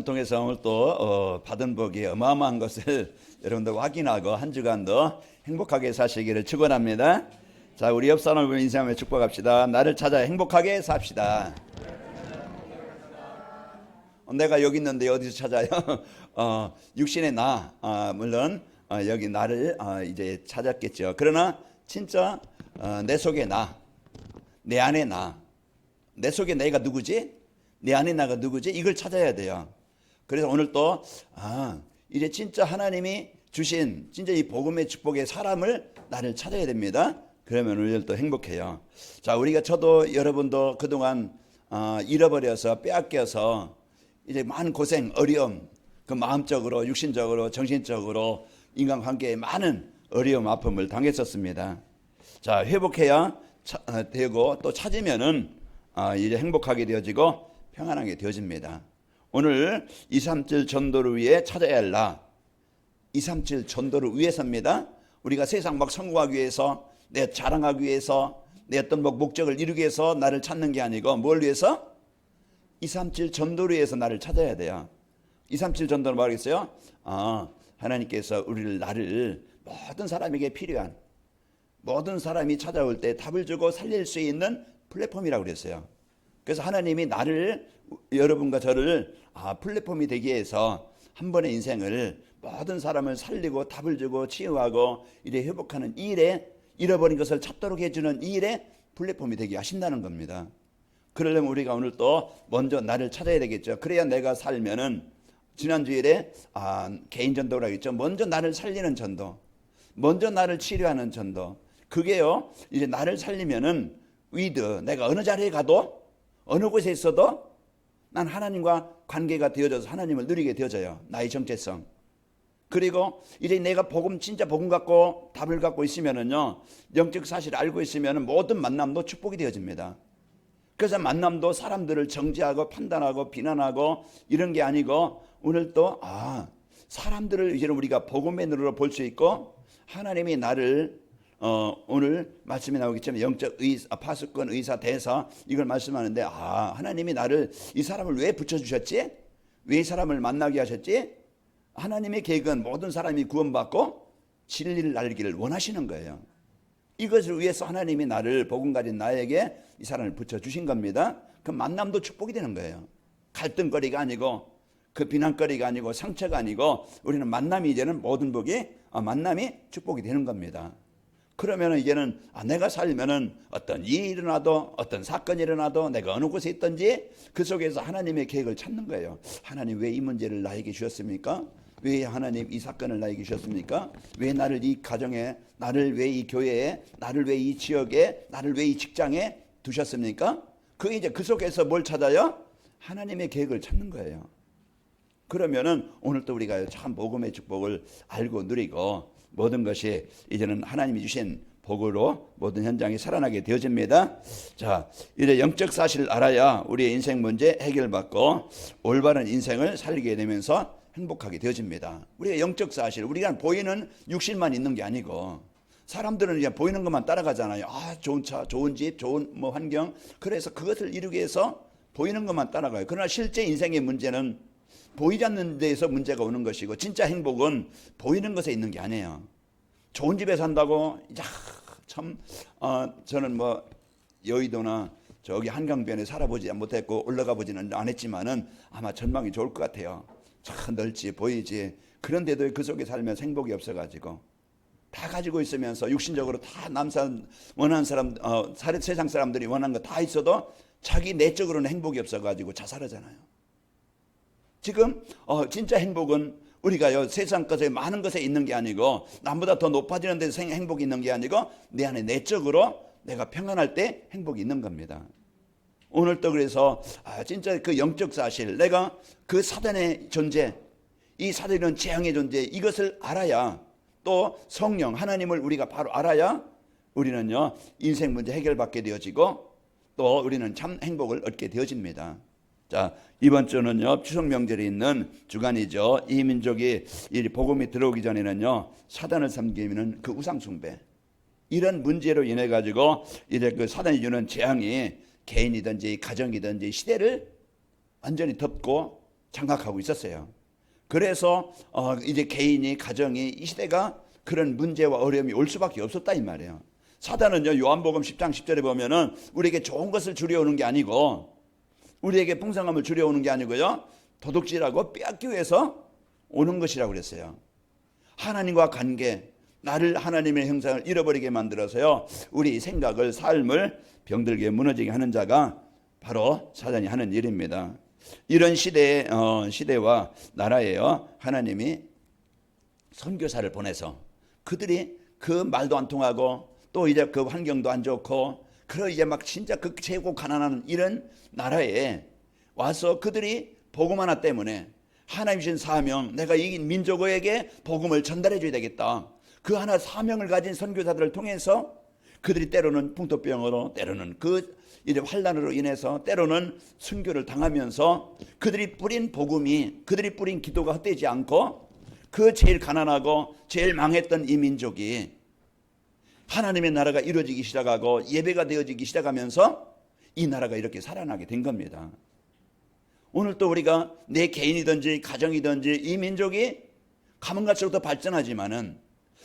통해서 오늘 또 받은 복이 어마어마한 것을 여러분들 확인하고 한 주간도 행복하게 사시기를 축원합니다. 자, 우리 옆 사람을 인사하며 축복합시다. 나를 찾아 행복하게 삽시다. 내가 여기 있는데 어디서 찾아요? 육신의 나, 물론 여기 나를 이제 찾았겠죠. 그러나 진짜 내 속의 나, 내 안의 나, 내 속의 내가 누구지? 내 안의 나가 누구지? 이걸 찾아야 돼요. 그래서 오늘 또 이제 진짜 하나님이 주신 진짜 이 복음의 축복의 사람을 나를 찾아야 됩니다. 그러면 오늘 또 행복해요. 자, 우리가 저도 여러분도 그동안 잃어버려서 빼앗겨서 이제 많은 고생, 어려움, 그 마음적으로, 육신적으로, 정신적으로 인간관계에 많은 어려움, 아픔을 당했었습니다. 자, 회복해야 되고 또 찾으면은 이제 행복하게 되어지고 평안하게 되어집니다. 오늘 237 전도를 위해 찾아야 할 나, 237 전도를 위해서입니다. 우리가 세상 막 성공하기 위해서, 내 자랑하기 위해서, 내 어떤 목적을 이루기 위해서 나를 찾는 게 아니고 뭘 위해서? 237 전도를 위해서 나를 찾아야 돼요. 237 전도는 뭐라겠어요? 하나님께서 나를 모든 사람에게 필요한, 모든 사람이 찾아올 때 답을 주고 살릴 수 있는 플랫폼이라고 그랬어요. 그래서 하나님이 나를, 여러분과 저를 플랫폼이 되기 위해서 한 번의 인생을 모든 사람을 살리고 답을 주고 치유하고 이래 회복하는 이 일에, 잃어버린 것을 찾도록 해주는 이 일에 플랫폼이 되게 하신다는 겁니다. 그러려면 우리가 오늘 또 먼저 나를 찾아야 되겠죠. 그래야 내가 살면은, 지난 주일에 개인 전도라고 했죠. 먼저 나를 살리는 전도, 먼저 나를 치료하는 전도. 그게요, 이제 나를 살리면은 내가 어느 자리에 가도 어느 곳에 있어도 난 하나님과 관계가 되어져서 하나님을 누리게 되어져요. 나의 정체성. 그리고 이제 내가 진짜 복음 갖고 답을 갖고 있으면은요, 영적 사실을 알고 있으면은 모든 만남도 축복이 되어집니다. 그래서 만남도 사람들을 정죄하고 판단하고 비난하고 이런 게 아니고, 오늘 또 사람들을 이제는 우리가 복음의 눈으로 볼 수 있고, 하나님이 나를 오늘 말씀이 나오겠지만 영적 파수꾼, 의사, 대사 이걸 말씀하는데, 하나님이 나를, 이 사람을 왜 붙여주셨지? 왜 이 사람을 만나게 하셨지? 하나님의 계획은 모든 사람이 구원받고 진리를 알기를 원하시는 거예요. 이것을 위해서 하나님이 나를, 복음 가진 나에게 이 사람을 붙여주신 겁니다. 그 만남도 축복이 되는 거예요. 갈등거리가 아니고, 그 비난거리가 아니고, 상처가 아니고, 우리는 만남이 이제는 모든 복이, 만남이 축복이 되는 겁니다. 그러면 이제는 내가 살면은 어떤 일이 일어나도, 어떤 사건이 일어나도, 내가 어느 곳에 있든지 그 속에서 하나님의 계획을 찾는 거예요. 하나님 왜 이 문제를 나에게 주셨습니까? 왜 하나님 이 사건을 나에게 주셨습니까? 왜 나를 이 가정에, 나를 왜 이 교회에, 나를 왜 이 지역에, 나를 왜 이 직장에 두셨습니까? 그 이제 그 속에서 뭘 찾아요? 하나님의 계획을 찾는 거예요. 그러면은 오늘 또 우리가 참 복음의 축복을 알고 누리고 모든 것이 이제는 하나님이 주신 복으로 모든 현장이 살아나게 되어집니다. 자, 이제 영적 사실을 알아야 우리의 인생 문제 해결받고 올바른 인생을 살게 되면서 행복하게 되어집니다. 우리가 영적 사실, 우리가 보이는 육신만 있는 게 아니고, 사람들은 이제 보이는 것만 따라가잖아요. 좋은 차, 좋은 집, 좋은 환경. 그래서 그것을 이루기 위해서 보이는 것만 따라가요. 그러나 실제 인생의 문제는 보이지 않는 데에서 문제가 오는 것이고, 진짜 행복은 보이는 것에 있는 게 아니에요. 좋은 집에 산다고, 저는 여의도나 저기 한강변에 살아보지 못했고 올라가 보지는 않았지만은 아마 전망이 좋을 것 같아요. 참 넓지, 보이지. 그런데도 그 속에 살면서 행복이 없어가지고, 다 가지고 있으면서 육신적으로 다 원하는 사람, 세상 사람들이 원하는 거 다 있어도 자기 내적으로는 행복이 없어가지고 자살하잖아요. 지금 진짜 행복은 우리가요, 세상 것에 많은 것에 있는 게 아니고, 남보다 더 높아지는 데서 행복이 있는 게 아니고, 내 안에 내적으로 내가 평안할 때 행복이 있는 겁니다. 오늘 또 그래서 진짜 그 영적 사실, 내가 그 사단의 존재, 이 사단이라는 재앙의 존재, 이것을 알아야, 또 성령 하나님을 우리가 바로 알아야 우리는요, 인생 문제 해결받게 되어지고 또 우리는 참 행복을 얻게 되어집니다. 자, 이번 주는요, 추석 명절이 있는 주간이죠. 이 민족이 이 복음이 들어오기 전에는요, 사단을 섬기는 그 우상 숭배, 이런 문제로 인해 가지고 이제 그 사단이 주는 재앙이 개인이든지 가정이든지 시대를 완전히 덮고 장악하고 있었어요. 그래서 이제 개인이 가정이 이 시대가 그런 문제와 어려움이 올 수밖에 없었다 이 말이에요. 사단은요 요한복음 10장 10절에 보면은 우리에게 좋은 것을 주려오는 게 아니고 우리에게 풍성함을 주려오는 게 아니고요 도둑질하고 빼앗기 위해서 오는 것이라고 그랬어요. 하나님과 관계, 나를 하나님의 형상을 잃어버리게 만들어서요 우리 생각을 삶을 병들게 무너지게 하는 자가 바로 사단이 하는 일입니다. 이런 시대와 나라에요 하나님이 선교사를 보내서 그들이 그 말도 안 통하고 또 이제 그 환경도 안 좋고 그러 이제 막 진짜 그 최고 가난한 이런 나라에 와서 그들이 복음 하나 때문에 하나님 주신 사명, 내가 이 민족에게 복음을 전달해 줘야 되겠다. 그 하나 사명을 가진 선교사들을 통해서 그들이 때로는 풍토병으로 때로는 그 이제 환난으로 인해서 때로는 순교를 당하면서 그들이 뿌린 복음이 그들이 뿌린 기도가 헛되지 않고 그 제일 가난하고 제일 망했던 이 민족이 하나님의 나라가 이루어지기 시작하고 예배가 되어지기 시작하면서 이 나라가 이렇게 살아나게 된 겁니다. 오늘 또 우리가 내 개인이든지 가정이든지 이 민족이 가면 갈수록 더 발전하지만은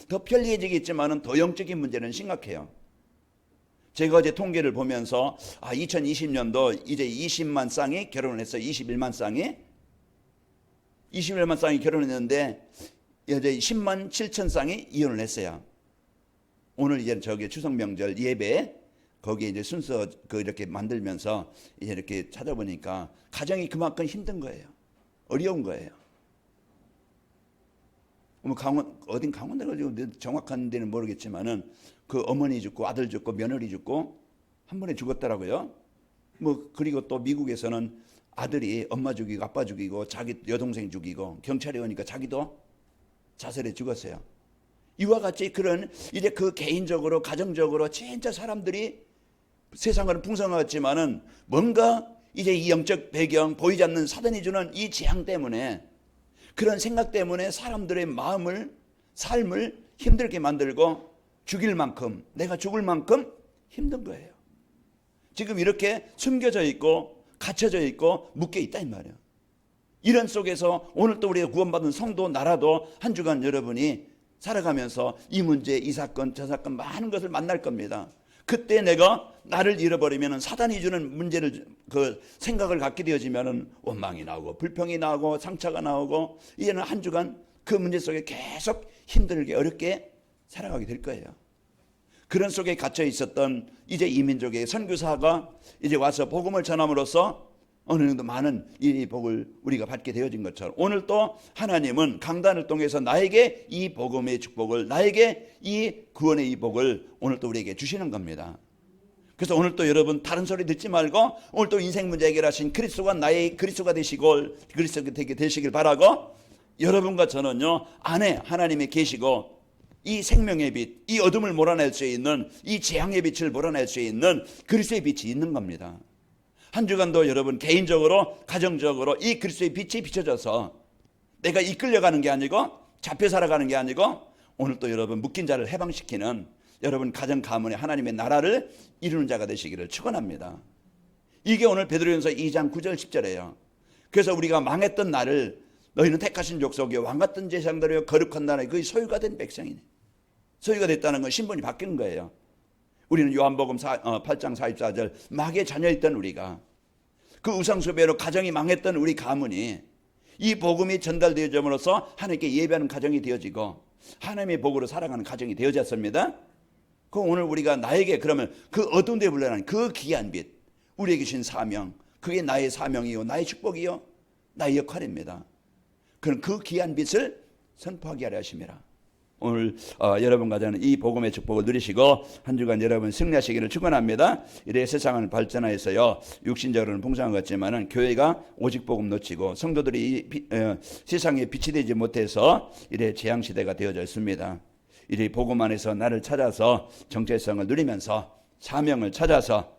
더 편리해지겠지만은 더 영적인 문제는 심각해요. 제가 어제 통계를 보면서 2020년도 이제 20만 쌍이 결혼을 했어요. 21만 쌍이 결혼했는데 이제 10만 7천 쌍이 이혼을 했어요. 오늘 이제 저기 추석 명절 예배 거기에 이제 순서 이렇게 만들면서 이제 이렇게 찾아보니까 가정이 그만큼 힘든 거예요. 어려운 거예요. 어딘 강원도 가지고 정확한 데는 모르겠지만은 그 어머니 죽고 아들 죽고 며느리 죽고 한 번에 죽었더라고요. 그리고 또 미국에서는 아들이 엄마 죽이고 아빠 죽이고 자기 여동생 죽이고 경찰이 오니까 자기도 자살해 죽었어요. 이와 같이 그런 이제 그 개인적으로 가정적으로 진짜 사람들이 세상은 풍성하지만은 뭔가 이제 이 영적 배경 보이지 않는 사단이 주는 이 재앙 때문에 그런 생각 때문에 사람들의 마음을 삶을 힘들게 만들고 죽일 만큼 내가 죽을 만큼 힘든 거예요. 지금 이렇게 숨겨져 있고 갇혀져 있고 묶여 있다 이 말이에요. 이런 속에서 오늘 또 우리가 구원받은 성도 나라도 한 주간 여러분이 살아가면서 이 문제 이 사건 저 사건 많은 것을 만날 겁니다. 그때 내가 나를 잃어버리면 사단이 주는 문제를 그 생각을 갖게 되어지면 원망이 나오고 불평이 나오고 상처가 나오고 이제는 한 주간 그 문제 속에 계속 힘들게 어렵게 살아가게 될 거예요. 그런 속에 갇혀 있었던 이제 이민족의 선교사가 이제 와서 복음을 전함으로써 어느 정도 많은 이 복을 우리가 받게 되어진 것처럼 오늘 또 하나님은 강단을 통해서 나에게 이 복음의 축복을 나에게 이 구원의 이 복을 오늘 또 우리에게 주시는 겁니다. 그래서 오늘 또 여러분 다른 소리 듣지 말고 오늘 또 인생 문제 해결하신 그리스도가 나의 그리스도가 되시고 그리스도가 되시길 바라고 여러분과 저는요 안에 하나님이 계시고 이 생명의 빛, 이 어둠을 몰아낼 수 있는 이 재앙의 빛을 몰아낼 수 있는 그리스도의 빛이 있는 겁니다. 한 주간도 여러분 개인적으로 가정적으로 이 그리스도의 빛이 비춰져서 내가 이끌려가는 게 아니고 잡혀 살아가는 게 아니고 오늘 또 여러분 묶인 자를 해방시키는 여러분 가정 가문의 하나님의 나라를 이루는 자가 되시기를 축원합니다. 이게 오늘 베드로전서 2장 9절 10절이에요. 그래서 우리가 망했던 나를 너희는 택하신 족속이요 왕같은 제사장들이요 거룩한 나라의 그 소유가 된 백성이네. 소유가 됐다는 건 신분이 바뀐 거예요. 우리는 요한복음 8장 44절 마귀의 자녀였던 우리가 그 우상숭배로 가정이 망했던 우리 가문이 이 복음이 전달되어짐으로써 하나님께 예배하는 가정이 되어지고 하나님의 복으로 살아가는 가정이 되어졌습니다. 그 오늘 우리가 나에게 그러면 그 어두운 데 불러난 그 귀한 빛 우리에게 주신 사명 그게 나의 사명이요 나의 축복이요 나의 역할입니다. 그럼 그 귀한 빛을 선포하게 하려 하심이라. 오늘 여러분 가정은 이 복음의 축복을 누리시고 한 주간 여러분 승리하시기를 축원합니다. 이래 세상은 발전하여서요 육신적으로는 풍성한 것 같지만은 교회가 오직 복음 놓치고 성도들이 세상에 빛이 되지 못해서 이래 재앙 시대가 되어져 있습니다. 이래 복음 안에서 나를 찾아서 정체성을 누리면서 사명을 찾아서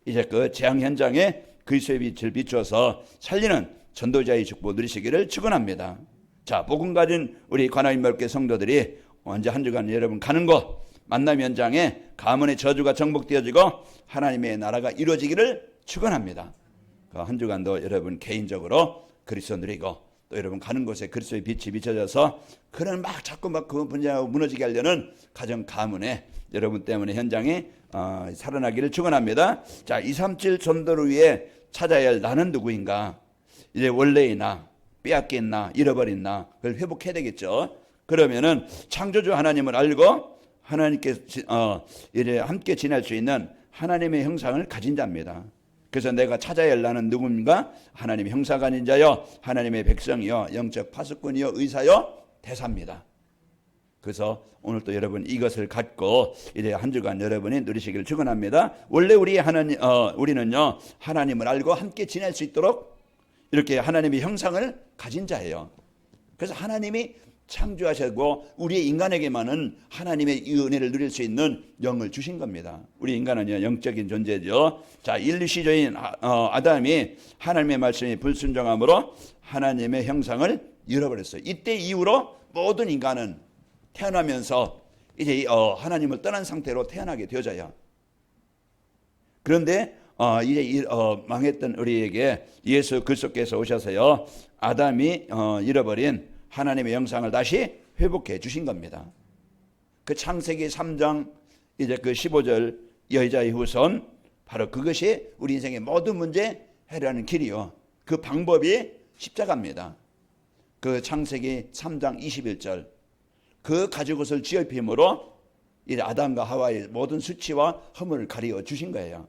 이제 그 재앙 현장에 그리스도의 빛을 비추어서 살리는 전도자의 축복 누리시기를 축원합니다. 자, 복음 가진 우리 관아인 넓게 성도들이 언제 한 주간 여러분 가는 곳 만남 현장에 가문의 저주가 정복되어지고 하나님의 나라가 이루어지기를 축원합니다. 한 주간도 여러분 개인적으로 그리스도 누리고 또 여러분 가는 곳에 그리스도의 빛이 비춰져서 그런 막 자꾸 막 그 분야하고 무너지게 하려는 가정 가문에 여러분 때문에 현장에 살아나기를 축원합니다. 자, 237 전도를 위해 찾아야 할 나는 누구인가? 이제 원래의 나, 빼앗긴 나, 잃어버린 나, 그걸 회복해야 되겠죠. 그러면은 창조주 하나님을 알고 하나님께 이제 함께 지낼 수 있는 하나님의 형상을 가진 자입니다. 그래서 내가 찾아야 할 나는 누굽니까? 하나님의 형상 가진 자요, 하나님의 백성이요, 영적 파수꾼이요, 의사요, 대사입니다. 그래서 오늘 또 여러분 이것을 갖고 이제 한 주간 여러분이 누리시기를 축원합니다. 원래 우리는요 하나님을 알고 함께 지낼 수 있도록 이렇게 하나님의 형상을 가진 자예요. 그래서 하나님이 창조하시고 우리 인간에게만은 하나님의 이 은혜를 누릴 수 있는 영을 주신 겁니다. 우리 인간은요 영적인 존재죠. 자, 인류시조인 아담이 하나님의 말씀에 불순종함으로 하나님의 형상을 잃어버렸어요. 이때 이후로 모든 인간은 태어나면서 이제 하나님을 떠난 상태로 태어나게 되어져요. 그런데 이제 망했던 우리에게 예수 그리스도께서 오셔서요 아담이 잃어버린 하나님의 형상을 다시 회복해 주신 겁니다. 그 창세기 3장 이제 그 15절 여자의 후손, 바로 그것이 우리 인생의 모든 문제 해결하는 길이요. 그 방법이 십자가입니다. 그 창세기 3장 21절 그 가죽옷을 쥐어입힘으로 이제 아담과 하와의 모든 수치와 허물을 가리워 주신 거예요.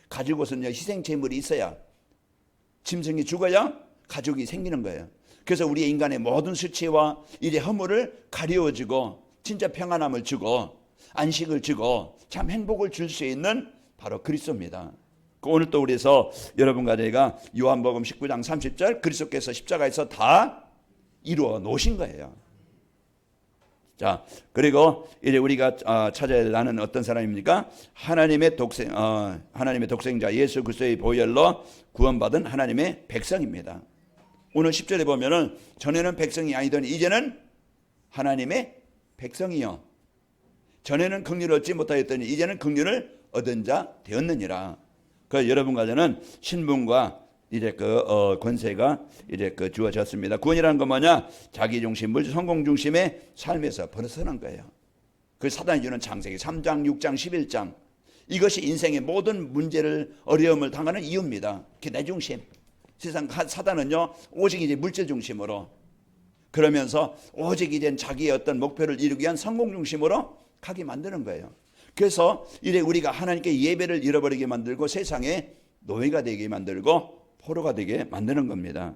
가죽옷은요 희생 제물이 있어야, 짐승이 죽어야 가죽이 생기는 거예요. 그래서 우리 인간의 모든 수치와 이제 허물을 가리워주고 진짜 평안함을 주고 안식을 주고 참 행복을 줄 수 있는 바로 그리스도입니다. 오늘 또 우리서 여러분과 제가 요한복음 19장 30절 그리스도께서 십자가에서 다 이루어 놓으신 거예요. 자, 그리고 이제 우리가 찾아야 할 나는 어떤 사람입니까? 하나님의 독생자 예수 그리스도의 보혈로 구원받은 하나님의 백성입니다. 오늘 10절에 보면은 전에는 백성이 아니더니 이제는 하나님의 백성이요. 전에는 긍휼을 얻지 못하였더니 이제는 긍휼을 얻은 자 되었느니라. 그 여러분과 저는 신분과 이제 그 권세가 이제 그 주어졌습니다. 구원이라는 건 뭐냐? 자기 중심, 성공 중심의 삶에서 벗어난 거예요. 그 사단이 주는 창세기 3장, 6장, 11장 이것이 인생의 모든 문제를 어려움을 당하는 이유입니다. 그게 내 중심. 세상 사단은요 오직 이제 물질 중심으로 그러면서 오직 이제 자기의 어떤 목표를 이루기 위한 성공 중심으로 가게 만드는 거예요. 그래서 이제 우리가 하나님께 예배를 잃어버리게 만들고 세상에 노예가 되게 만들고 포로가 되게 만드는 겁니다.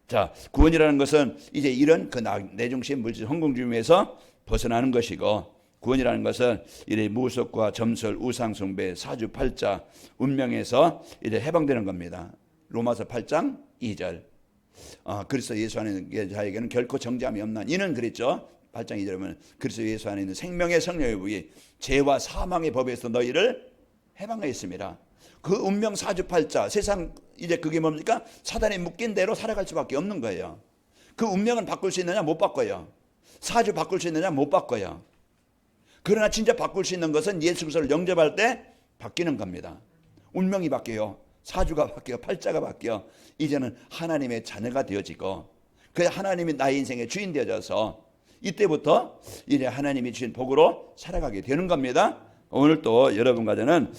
자, 구원이라는 것은 이제 이런 그 내 중심 물질 성공 중심에서 벗어나는 것이고, 구원이라는 것은 이래 무속과 점술, 우상숭배, 사주팔자, 운명에서 이제 해방되는 겁니다. 로마서 8장 2절. 그리스도 예수 안에 있는 자에게는 결코 정죄함이 없나. 이는 그랬죠. 8장 2절에 보면 그리스도 예수 안에 있는 생명의 성령의 부이 죄와 사망의 법에서 너희를 해방하였습니다. 그 운명 사주팔자 세상 이제 그게 뭡니까? 사단에 묶인 대로 살아갈 수밖에 없는 거예요. 그 운명은 바꿀 수 있느냐? 못 바꿔요. 사주 바꿀 수 있느냐? 못 바꿔요. 그러나 진짜 바꿀 수 있는 것은 예수 그리스도를 영접할 때 바뀌는 겁니다. 운명이 바뀌어요. 사주가 바뀌어, 팔자가 바뀌어. 이제는 하나님의 자녀가 되어지고 그 하나님이 나의 인생의 주인 되어져서 이때부터 이제 하나님이 주신 복으로 살아가게 되는 겁니다. 오늘 또 여러분과 저는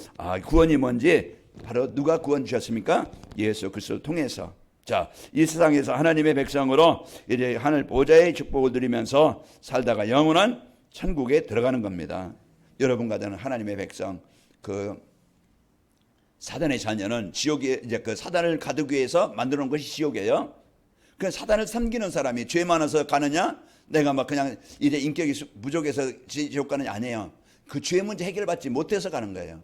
구원이 뭔지 바로 누가 구원 주셨습니까? 예수 그리스도를 통해서. 자, 이 세상에서 하나님의 백성으로 이제 하늘 보좌의 축복을 누리면서 살다가 영원한 천국에 들어가는 겁니다. 여러분과 저는 하나님의 백성, 그 사단의 자녀는 지옥에 이제 그 사단을 가두기 위해서 만들어 놓은 것이 지옥이에요. 그 사단을 섬기는 사람이 죄 많아서 가느냐? 내가 막 그냥 이제 인격이 부족해서 지옥 가느냐? 아니에요. 그 죄 문제 해결받지 못해서 가는 거예요.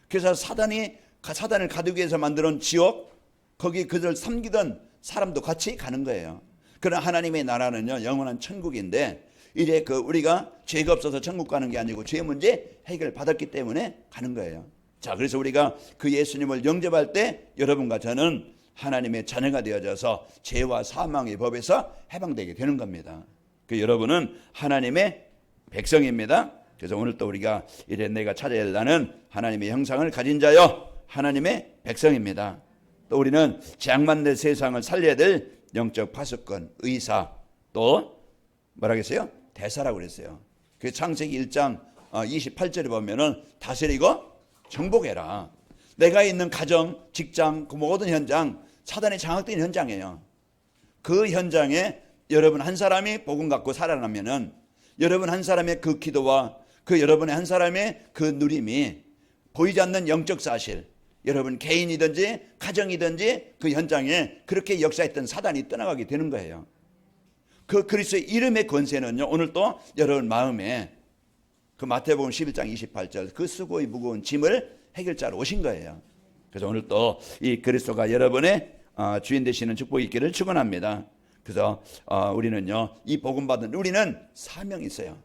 그래서 사단을 가두기 위해서 만들어 놓은 지옥, 거기 그들 섬기던 사람도 같이 가는 거예요. 그러나 하나님의 나라는요 영원한 천국인데 이제 그 우리가 죄가 없어서 천국 가는 게 아니고 죄 문제 해결 받았기 때문에 가는 거예요. 자, 그래서 우리가 그 예수님을 영접할 때 여러분과 저는 하나님의 자녀가 되어져서 죄와 사망의 법에서 해방되게 되는 겁니다. 그 여러분은 하나님의 백성입니다. 그래서 오늘 또 우리가 이제 내가 찾아야 할 나는 하나님의 형상을 가진 자요 하나님의 백성입니다. 또 우리는 재앙만 될 세상을 살려야 될 영적 파수꾼, 의사, 또 뭐라겠어요? 대사라고 그랬어요. 그 창세기 1장 28절에 보면은 다스리고 정복해라. 내가 있는 가정, 직장, 그 모든 현장, 사단이 장악된 현장이에요. 그 현장에 여러분 한 사람이 복음 갖고 살아나면은 여러분 한 사람의 그 기도와 그 여러분의 한 사람의 그 누림이 보이지 않는 영적 사실, 여러분 개인이든지 가정이든지 그 현장에 그렇게 역사했던 사단이 떠나가게 되는 거예요. 그 그리스도의 이름의 권세는요, 오늘 또 여러분 마음에 그 마태복음 11장 28절 그 수고의 무거운 짐을 해결자로 오신 거예요. 그래서 오늘 또 이 그리스도가 여러분의 주인 되시는 축복이 있기를 축원합니다. 그래서 우리는요, 이 복음 받은 우리는 사명이 있어요.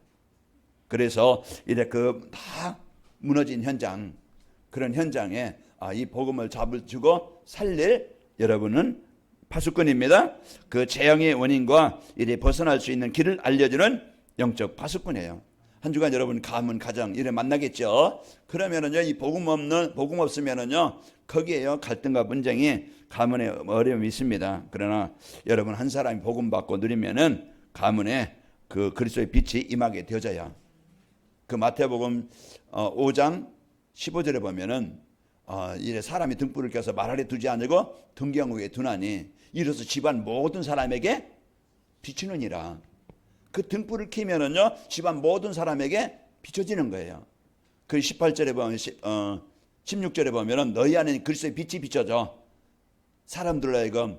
그래서 이제 그 다 무너진 현장, 그런 현장에 이 복음을 주고 살릴 여러분은 파수꾼입니다. 그 재앙의 원인과 이제 벗어날 수 있는 길을 알려주는 영적 파수꾼이에요. 한 주간 여러분 가문, 가정 이래 만나겠죠. 그러면은요, 이 복음 없으면은요, 거기에요 갈등과 분쟁이 가문에 어려움이 있습니다. 그러나 여러분 한 사람이 복음 받고 누리면은 가문에 그 그리스도의 빛이 임하게 되어져요. 그 마태복음 5장 15절에 보면은 이래 사람이 등불을 켜서 말 아래 두지 않고 등경 위에 두나니 이로써 집안 모든 사람에게 비추느니라. 그 등불을 켜면은요, 집안 모든 사람에게 비춰지는 거예요. 그 18절에 보면 16절에 보면은 너희 안에 그리스도의 빛이 비춰져 사람들로 하여금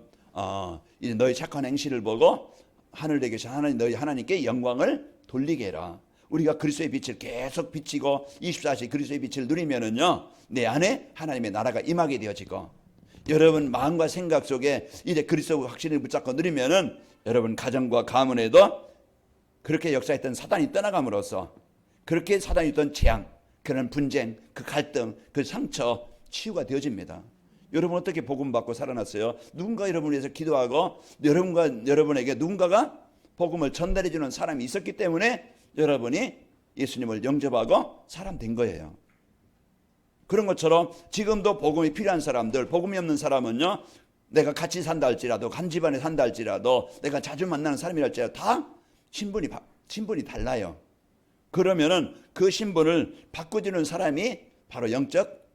이제 너희 착한 행실을 보고 하늘에 계신 하나님, 너희 하나님께 영광을 돌리게 해라. 우리가 그리스도의 빛을 계속 비치고 24시 그리스도의 빛을 누리면은요, 내 안에 하나님의 나라가 임하게 되어지고 여러분 마음과 생각 속에 이제 그리스도 확신을 붙잡고 누리면은 여러분 가정과 가문에도 그렇게 역사했던 사단이 떠나감으로써 그렇게 사단이 있던 재앙, 그런 분쟁, 그 갈등, 그 상처 치유가 되어집니다. 여러분 어떻게 복음 받고 살아났어요? 누군가 여러분을 위해서 기도하고 여러분에게 누군가가 복음을 전달해 주는 사람이 있었기 때문에 여러분이 예수님을 영접하고 사람 된 거예요. 그런 것처럼 지금도 복음이 필요한 사람들, 복음이 없는 사람은요, 내가 같이 산다 할지라도, 한 집안에 산다 할지라도, 내가 자주 만나는 사람이랄지라도 다 신분이 달라요. 그러면은 그 신분을 바꿔주는 사람이 바로 영적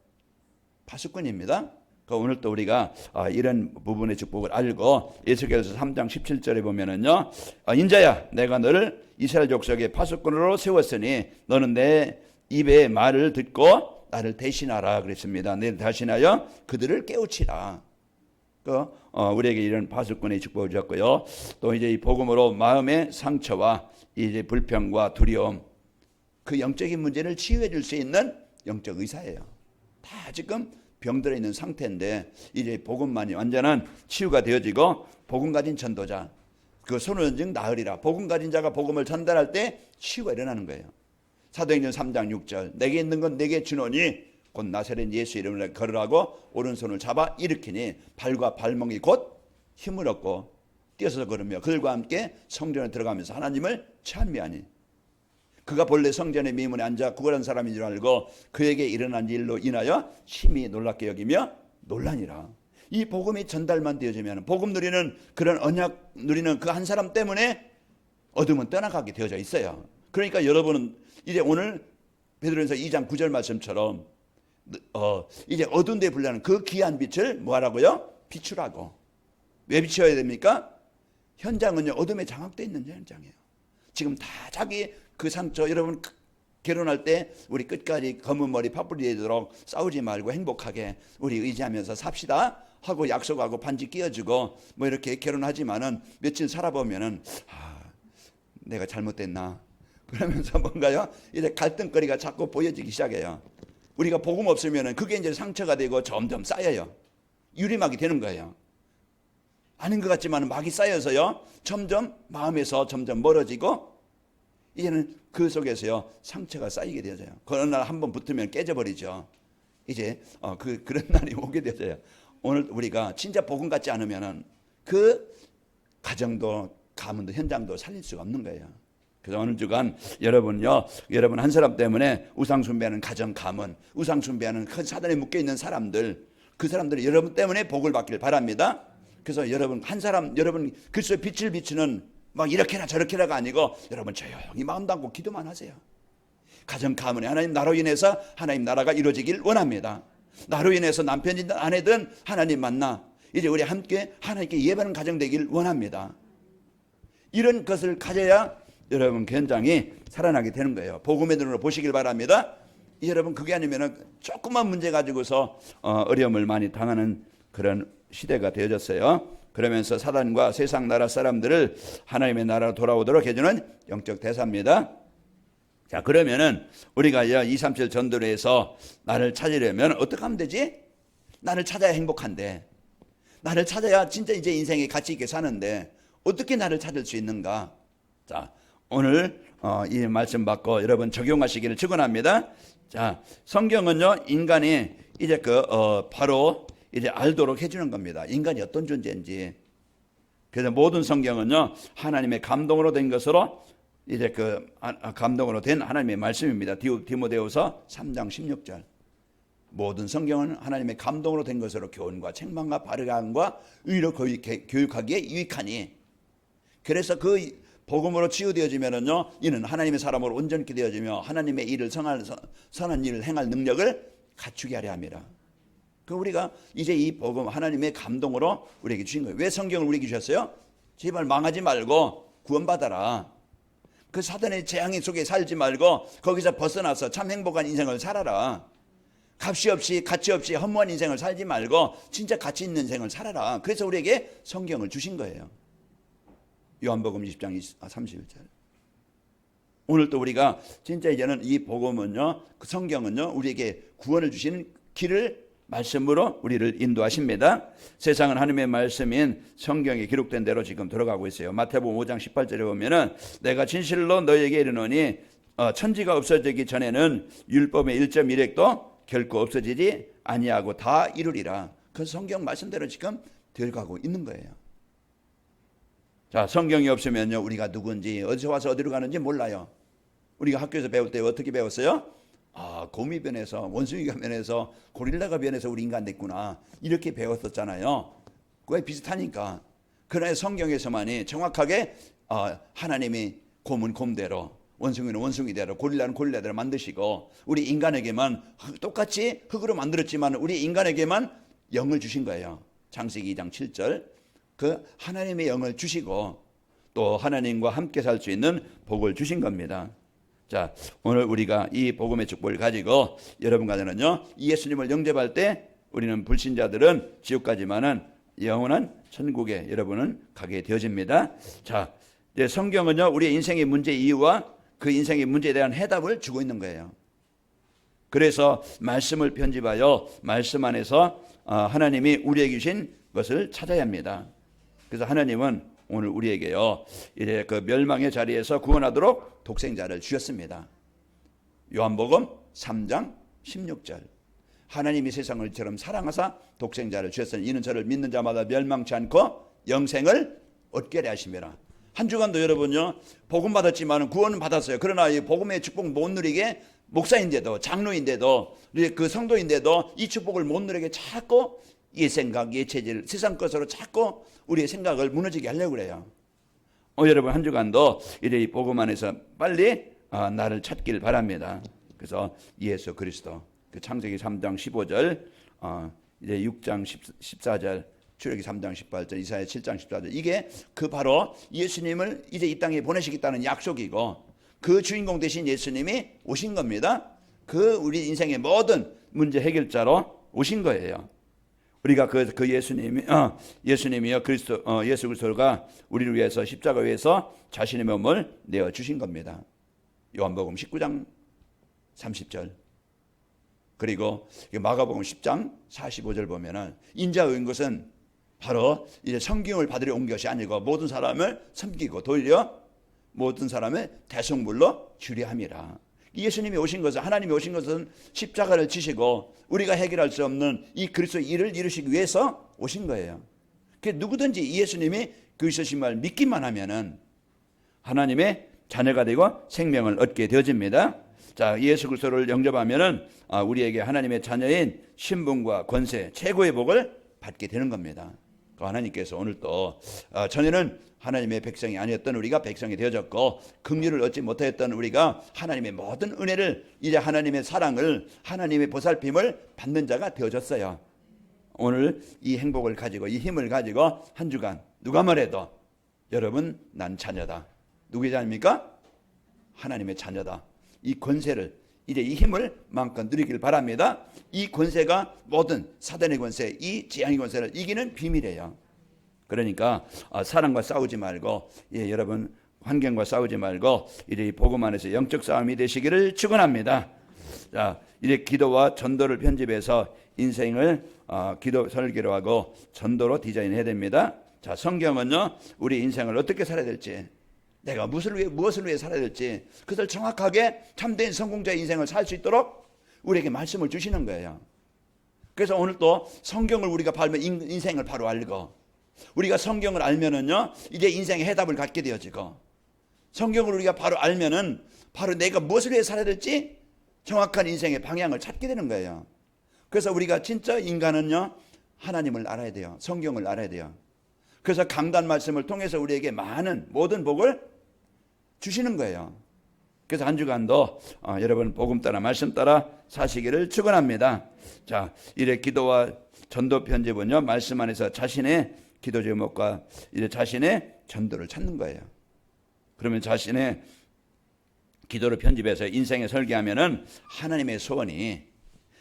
파수꾼입니다. 오늘 또 우리가 이런 부분의 축복을 알고 에스겔서 3장 17절에 보면은요, 인자야 내가 너를 이스라엘 족속의 파수꾼으로 세웠으니 너는 내 입의 말을 듣고 나를 대신하라 그랬습니다. 내 대신하여 그들을 깨우치라. 우리에게 이런 파수꾼의 축복을 주었고요. 또 이제 이 복음으로 마음의 상처와 이제 불평과 두려움, 그 영적인 문제를 치유해 줄 수 있는 영적 의사예요. 다 지금 병들어 있는 상태인데 이제 복음만이 완전한 치유가 되어지고 복음 가진 전도자, 그 손을 나으리라. 복음 가진 자가 복음을 전달할 때 치유가 일어나는 거예요. 사도행전 3장 6절 내게 있는 건 내게 주노니 곧 나사렛 예수 이름을 걸으라고 오른손을 잡아 일으키니 발과 발목이 곧 힘을 얻고 뛰어서 걸으며 그들과 함께 성전에 들어가면서 하나님을 찬미하니 그가 본래 성전의 미문에 앉아 구걸한 사람인 줄 알고 그에게 일어난 일로 인하여 심히 놀랍게 여기며 놀라니라. 이 복음이 전달만 되어지면 복음 누리는 그런 언약 누리는 그 한 사람 때문에 어둠은 떠나가게 되어져 있어요. 그러니까 여러분은 이제 오늘 베드로전서 2장 9절 말씀처럼 이제 어두운 데 불나는 그 귀한 빛을 뭐하라고요? 비추라고. 왜 비춰야 됩니까? 현장은요, 어둠에 장악되어 있는 현장이에요. 지금 다 자기 그 상처, 여러분 결혼할 때 우리 끝까지 검은 머리 파뿌리 되도록 싸우지 말고 행복하게 우리 의지하면서 삽시다 하고 약속하고 반지 끼워주고 뭐 이렇게 결혼하지만은 며칠 살아보면은 내가 잘못됐나 그러면서 뭔가요? 이제 갈등거리가 자꾸 보여지기 시작해요. 우리가 복음 없으면은 그게 이제 상처가 되고 점점 쌓여요. 유리막이 되는 거예요. 아닌 것 같지만 막이 쌓여서요, 점점 마음에서 점점 멀어지고 이제는 그 속에서요 상처가 쌓이게 되어져요. 그런 날 한번 붙으면 깨져버리죠. 이제 그런 날이 오게 되어져요. 오늘 우리가 진짜 복음 같지 않으면은 그 가정도 가문도 현장도 살릴 수가 없는 거예요. 그래서 어느 주간 여러분요, 여러분 한 사람 때문에 우상 숭배하는 가정 가문, 우상 숭배하는 큰 사단에 묶여 있는 사람들, 그 사람들이 여러분 때문에 복을 받길 바랍니다. 그래서 여러분 한 사람 여러분 그리스도의 빛을 비추는 막 이렇게나 저렇게나가 아니고 여러분 조용히 마음 담고 기도만 하세요. 가정 가문에 하나님 나로 인해서 하나님 나라가 이루어지길 원합니다. 나로 인해서 남편이든 아내든 하나님 만나 이제 우리 함께 하나님께 예배하는 가정 되길 원합니다. 이런 것을 가져야 여러분 굉장히 살아나게 되는 거예요. 복음의 눈으로 보시길 바랍니다. 여러분 그게 아니면 조그만 문제 가지고서 어려움을 많이 당하는 그런 시대가 되어졌어요. 그러면서 사단과 세상 나라 사람들을 하나님의 나라로 돌아오도록 해주는 영적 대사입니다. 자, 그러면은 우리가 237 전도회에서 나를 찾으려면 어떻게 하면 되지? 나를 찾아야 행복한데, 나를 찾아야 진짜 이제 인생에 가치 있게 사는데 어떻게 나를 찾을 수 있는가? 자, 오늘 이 말씀 받고 여러분 적용하시기를 축원합니다. 자, 성경은요 인간이 이제 바로 이제 알도록 해주는 겁니다. 인간이 어떤 존재인지. 그래서 모든 성경은요 하나님의 감동으로 된 것으로 이제 감동으로 된 하나님의 말씀입니다. 디모데후서 3장 16절. 모든 성경은 하나님의 감동으로 된 것으로 교훈과 책망과 바르게 의로 교육하기에 유익하니. 그래서 그 복음으로 치유되어지면은요 이는 하나님의 사람으로 온전케 되어지며 하나님의 일을 선한 일을 행할 능력을 갖추게 하려 합니다. 그 우리가 이제 이 복음 하나님의 감동으로 우리에게 주신 거예요. 왜 성경을 우리에게 주셨어요? 제발 망하지 말고 구원받아라. 그 사단의 재앙 속에 살지 말고 거기서 벗어나서 참 행복한 인생을 살아라. 값이 없이 가치 없이 허무한 인생을 살지 말고 진짜 가치 있는 인생을 살아라. 그래서 우리에게 성경을 주신 거예요. 요한복음 20장 31절. 오늘 또 우리가 진짜 이제는 이 복음은요, 그 성경은요, 우리에게 구원을 주시는 길을 말씀으로 우리를 인도하십니다. 세상은 하나님의 말씀인 성경에 기록된 대로 지금 들어가고 있어요. 마태복음 5장 18절에 보면은 내가 진실로 너에게 이르노니 천지가 없어지기 전에는 율법의 1.1획도 결코 없어지지 아니하고 다 이루리라. 그 성경 말씀대로 지금 들어가고 있는 거예요. 자, 성경이 없으면요 우리가 누군지 어디서 와서 어디로 가는지 몰라요. 우리가 학교에서 배울 때 어떻게 배웠어요? 곰이 변해서 원숭이가 변해서 고릴라가 변해서 우리 인간 됐구나 이렇게 배웠었잖아요. 그게 비슷하니까. 그러나 성경에서만이 정확하게 하나님이 곰은 곰대로 원숭이는 원숭이대로 고릴라는 고릴라대로 만드시고 우리 인간에게만 똑같이 흙으로 만들었지만 우리 인간에게만 영을 주신 거예요. 창세기 2장 7절. 그 하나님의 영을 주시고 또 하나님과 함께 살 수 있는 복을 주신 겁니다. 자, 오늘 우리가 이 복음의 축복을 가지고 여러분 가정은요 예수님을 영접할 때 우리는 불신자들은 지옥 가지만은 영원한 천국에 여러분은 가게 되어집니다. 자, 이제 성경은요 우리의 인생의 문제 이유와 그 인생의 문제에 대한 해답을 주고 있는 거예요. 그래서 말씀을 편집하여 말씀 안에서 하나님이 우리에게 주신 것을 찾아야 합니다. 그래서 하나님은 오늘 우리에게요 이제 그 멸망의 자리에서 구원하도록 독생자를 주셨습니다. 요한복음 3장 16절. 하나님이 세상을 이처럼 사랑하사 독생자를 주셨으니 이는 저를 믿는 자마다 멸망치 않고 영생을 얻게 하심이라. 한 주간도 여러분요 복음 받았지만 구원은 받았어요. 그러나 이 복음의 축복 못 누리게 목사인데도 장로인데도 그 성도인데도 이 축복을 못 누리게 자꾸 옛 생각, 옛 체질, 세상 것으로 자꾸 우리의 생각을 무너지게 하려고 그래요. 여러분 한 주간도 이제 이 복음 안에서 빨리 나를 찾길 바랍니다. 그래서 예수 그리스도 그 창세기 3장 15절 이제 6장 14절 출애기 3장 18절 이사야 7장 14절 이게 그 바로 예수님을 이제 이 땅에 보내시겠다는 약속이고 그 주인공 되신 예수님이 오신 겁니다. 그 우리 인생의 모든 문제 해결자로 오신 거예요. 우리가 그 예수님이요 예수 그리스도가 우리를 위해서 십자가 위에서 자신의 몸을 내어 주신 겁니다. 요한복음 19장 30절. 그리고 마가복음 10장 45절 보면은 인자가 온 것은 바로 이제 성경을 받으려 온 것이 아니고 모든 사람을 섬기고 도리어 모든 사람의 대속물로 주려 함이라. 예수님이 오신 것은 하나님이 오신 것은 십자가를 지시고 우리가 해결할 수 없는 이 그리스도의 일을 이루시기 위해서 오신 거예요. 그 누구든지 예수님이 그리스도심을 믿기만 하면은 하나님의 자녀가 되고 생명을 얻게 되어집니다. 자, 예수 그리스도를 영접하면은 우리에게 하나님의 자녀인 신분과 권세, 최고의 복을 받게 되는 겁니다. 하나님께서 오늘 또 전에는 하나님의 백성이 아니었던 우리가 백성이 되어졌고, 긍휼을 얻지 못하였던 우리가 하나님의 모든 은혜를, 이제 하나님의 사랑을, 하나님의 보살핌을 받는 자가 되어졌어요. 오늘 이 행복을 가지고, 이 힘을 가지고 한 주간 누가 말해도 여러분, 난 자녀다. 누구의 자녀입니까? 하나님의 자녀다. 이 권세를, 이제 이 힘을 마음껏 누리길 바랍니다. 이 권세가 모든 사단의 권세, 이 재앙의 권세를 이기는 비밀이에요. 그러니까 사람과 싸우지 말고, 여러분, 환경과 싸우지 말고 이제 이 복음 안에서 영적 싸움이 되시기를 축원합니다. 자, 이제 기도와 전도를 편집해서 인생을 기도 설계로 하고 전도로 디자인해야 됩니다. 자, 성경은요, 우리 인생을 어떻게 살아야 될지, 내가 무엇을 위해 살아야 될지, 그것을 정확하게 참된 성공자의 인생을 살 수 있도록 우리에게 말씀을 주시는 거예요. 그래서 오늘 또 성경을 우리가 알면 인생을 바로 알고, 우리가 성경을 알면은요, 이제 인생의 해답을 갖게 되어지고, 성경을 우리가 바로 알면은 바로 내가 무엇을 위해 살아야 될지 정확한 인생의 방향을 찾게 되는 거예요. 그래서 우리가 진짜 인간은요, 하나님을 알아야 돼요. 성경을 알아야 돼요. 그래서 강단 말씀을 통해서 우리에게 많은 모든 복을 주시는 거예요. 그래서 한 주간도 여러분 복음 따라 말씀 따라 사시기를 축원합니다. 자, 이래 기도와 전도 편집은요, 말씀 안에서 자신의 기도 제목과 이제 자신의 전도를 찾는 거예요. 그러면 자신의 기도를 편집해서 인생에 설계하면은 하나님의 소원이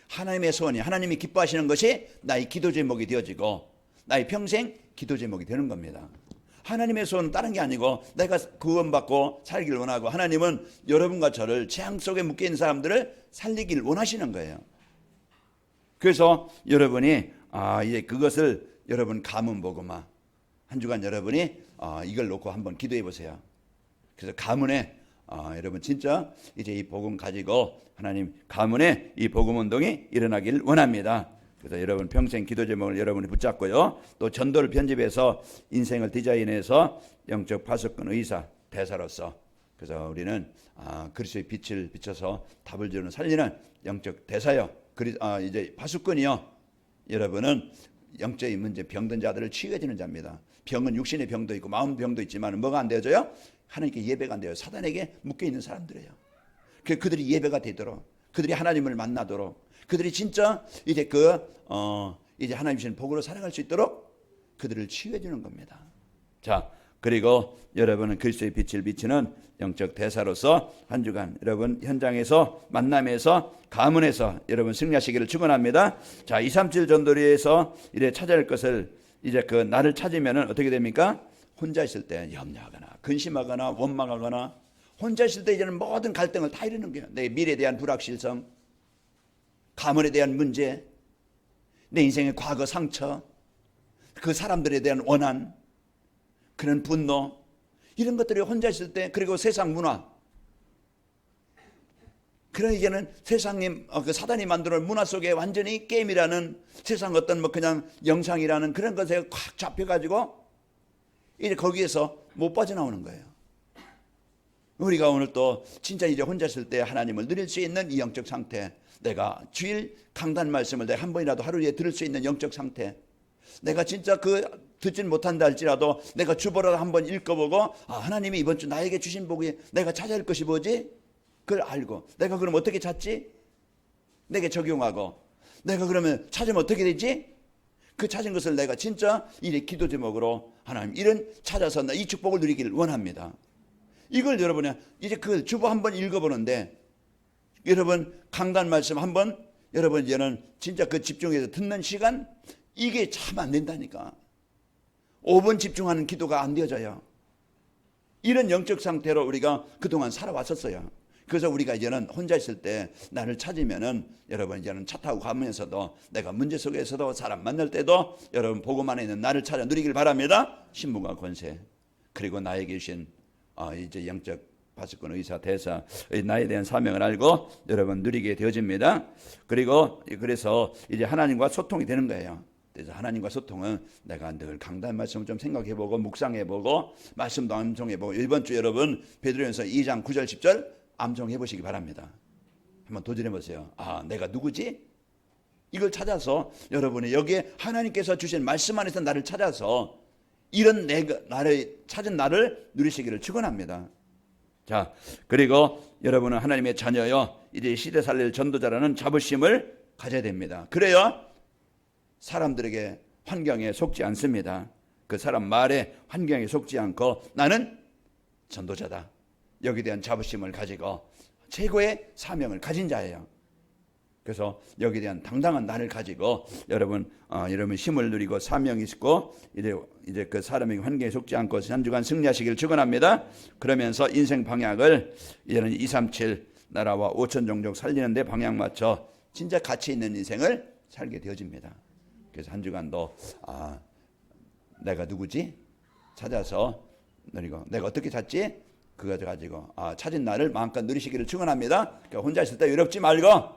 하나님이 기뻐하시는 것이 나의 기도 제목이 되어지고 나의 평생 기도 제목이 되는 겁니다. 하나님의 소원은 다른 게 아니고 내가 구원받고 살기를 원하고, 하나님은 여러분과 저를 재앙 속에 묶여있는 사람들을 살리기를 원하시는 거예요. 그래서 여러분이 이제 그것을 여러분 가문 복음화 한 주간 여러분이 이걸 놓고 한번 기도해 보세요. 그래서 가문에 여러분 진짜 이제 이 복음 가지고 하나님 가문에 이 복음 운동이 일어나길 원합니다. 그래서 여러분 평생 기도 제목을 여러분이 붙잡고요, 또 전도를 편집해서 인생을 디자인해서 영적 파수꾼 의사 대사로서, 그래서 우리는 그리스도의 빛을 비춰서 답을 주는 살리는 영적 대사요, 이제 파수꾼이요. 여러분은 영적인 문제 병든 자들을 치유해 주는 자입니다. 병은 육신의 병도 있고 마음 병도 있지만 뭐가 안 되어져요? 하나님께 예배가 안 돼요. 사단에게 묶여 있는 사람들이에요. 그들이 예배가 되도록, 그들이 하나님을 만나도록, 그들이 진짜 이제 이제 하나님 주신 복으로 살아갈 수 있도록 그들을 치유해 주는 겁니다. 자, 그리고 여러분은 그리스도의 빛을 비치는 영적 대사로서 한 주간 여러분 현장에서, 만남에서, 가문에서 여러분 승리하시기를 축원합니다. 자, 237 전도리에서 이제 찾아야 할 것을, 이제 그 나를 찾으면은 어떻게 됩니까? 혼자 있을 때 염려하거나 근심하거나 원망하거나, 혼자 있을 때 이제는 모든 갈등을 다 이루는 거예요. 내 미래에 대한 불확실성, 가문에 대한 문제, 내 인생의 과거 상처, 그 사람들에 대한 원한, 그런 분노, 이런 것들이 혼자 있을 때, 그리고 세상 문화, 그런 이제는 세상이 그 사단이 만들어 문화 속에 완전히 게임이라는, 세상 어떤 그냥 영상이라는 그런 것에 꽉 잡혀가지고 이제 거기에서 못 빠져나오는 거예요. 우리가 오늘 또 진짜 이제 혼자 있을 때 하나님을 누릴 수 있는 이 영적 상태, 내가 주일 강단 말씀을 내가 한 번이라도 하루에 들을 수 있는 영적 상태, 내가 진짜 듣진 못한다 할지라도 내가 주보라도 한번 읽어보고, 하나님이 이번 주 나에게 주신 복이 내가 찾아야 할 것이 뭐지? 그걸 알고, 내가 그럼 어떻게 찾지? 내게 적용하고, 내가 그러면 찾으면 어떻게 되지? 그 찾은 것을 내가 진짜 이제 기도 제목으로 하나님 이런 찾아서 나 이 축복을 누리기를 원합니다. 이걸 여러분이 이제 그 주보 한번 읽어보는데, 여러분 강단 말씀 한번 여러분 이제는 진짜 그 집중해서 듣는 시간, 이게 참 안 된다니까. 5분 집중하는 기도가 안 되어져요. 이런 영적 상태로 우리가 그동안 살아왔었어요. 그래서 우리가 이제는 혼자 있을 때 나를 찾으면은 여러분 이제는 차 타고 가면서도, 내가 문제 속에서도, 사람 만날 때도 여러분 복음 안에 있는 나를 찾아 누리길 바랍니다. 신분과 권세, 그리고 나에게 주신 이제 영적 파수꾼 의사 대사, 나에 대한 사명을 알고 여러분 누리게 되어집니다. 그리고 그래서 이제 하나님과 소통이 되는 거예요. 그래서 하나님과 소통은 내가 늘 강단 말씀을 좀 생각해보고 묵상해보고 말씀도 암송해보고, 이번 주 여러분 베드로전서 2장 9절 10절 암송해보시기 바랍니다. 한번 도전해 보세요. 아, 내가 누구지? 이걸 찾아서 여러분이 여기에 하나님께서 주신 말씀 안에서 나를 찾아서 이런 나를 찾은 나를 누리시기를 축원합니다. 자, 그리고 여러분은 하나님의 자녀여 이제 시대 살릴 전도자라는 자부심을 가져야 됩니다. 그래야 사람들에게 환경에 속지 않습니다. 그 사람 말에 환경에 속지 않고 나는 전도자다. 여기에 대한 자부심을 가지고 최고의 사명을 가진 자예요. 그래서 여기에 대한 당당한 나를 가지고 여러분 힘을 누리고 사명이 있고 이제 그 사람의 환경에 속지 않고 한 주간 승리하시기를 축원합니다. 그러면서 인생 방향을 이제는 237 나라와 5천 종족 살리는 데 방향 맞춰 진짜 가치 있는 인생을 살게 되어집니다. 그래서 한 주간도 내가 누구지? 찾아서 누리고 내가 어떻게 찾지? 그거 가지고 찾은 나를 마음껏 누리시기를 축원합니다. 그러니까 혼자 있을 때 외롭지 말고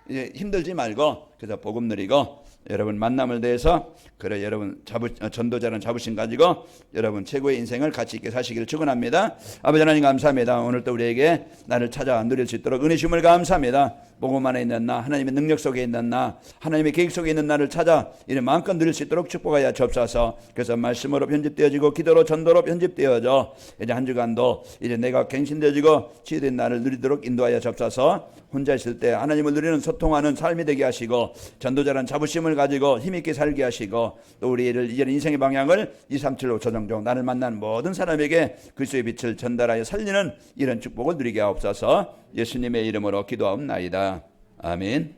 이제 힘들지 말고 그래서 복음 누리고 여러분 만남을 대해서 그래 여러분 전도자는 자부심 가지고 여러분 최고의 인생을 가치 있게 사시기를 축원합니다. 아버지 하나님 감사합니다. 오늘 또 우리에게 나를 찾아 누릴 수 있도록 은혜 주심을 감사합니다. 복음 안에 있는 나 하나님의 능력 속에 있는 나 하나님의 계획 속에 있는 나를 찾아 이제 마음껏 누릴 수 있도록 축복하여 주옵소서. 그래서 말씀으로 편집되어지고 기도로 전도로 편집되어져 이제 한 주간도 이제 내가 갱신되어지고 치유된 나를 누리도록 인도하여 주옵소서. 혼자 있을 때 하나님을 누리는 소통하는 삶이 되게 하시고 전도자란 자부심을 가지고 힘있게 살게 하시고 또 우리를 이제는 인생의 방향을 237로 조정종 나를 만난 모든 사람에게 그리스도의 빛을 전달하여 살리는 이런 축복을 누리게 하옵소서. 예수님의 이름으로 기도하옵나이다. 아멘.